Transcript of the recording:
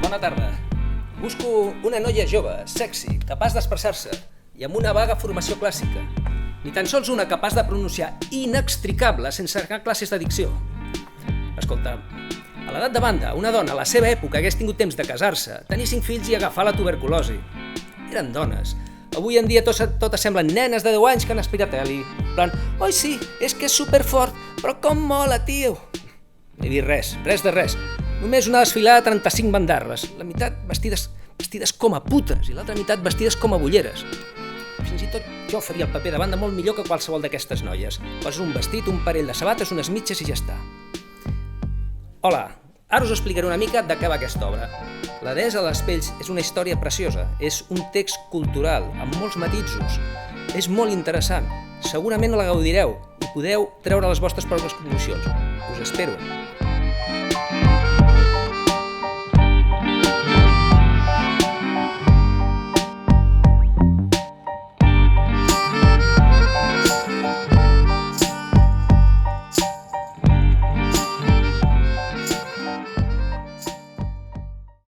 bona tarda. Busco una noia jove, sexy, capaç d'expressar-se i amb una vaga formació clàssica. Ni tan sols una capaç de pronunciar inextricable sense cercar classes de dicció. Escolta, a l'edat de banda, una dona a la seva època hagués tingut temps de casar-se, tenir 5 fills i agafar la tuberculosi. Eren dones. Avui en dia totes semblen nenes de 10 anys que han aspirat a Eli. En plan, oi sí, és que és superfort, però com mola, tio! No he dit res de res. Només una desfilada de 35 bandarres, la meitat vestides com a putes i l'altra meitat vestides com a bolleres. Fins i tot jo faria el paper de banda molt millor que qualsevol d'aquestes noies. Poses un vestit, un parell de sabates, unes mitges i ja està. Hola, ara us explicaré una mica de què va aquesta obra. La Deessa de les pells és una història preciosa, és un text cultural, amb molts matisos. És molt interessant, segurament la gaudireu i podeu treure les vostres pròpies conclusions. Us espero.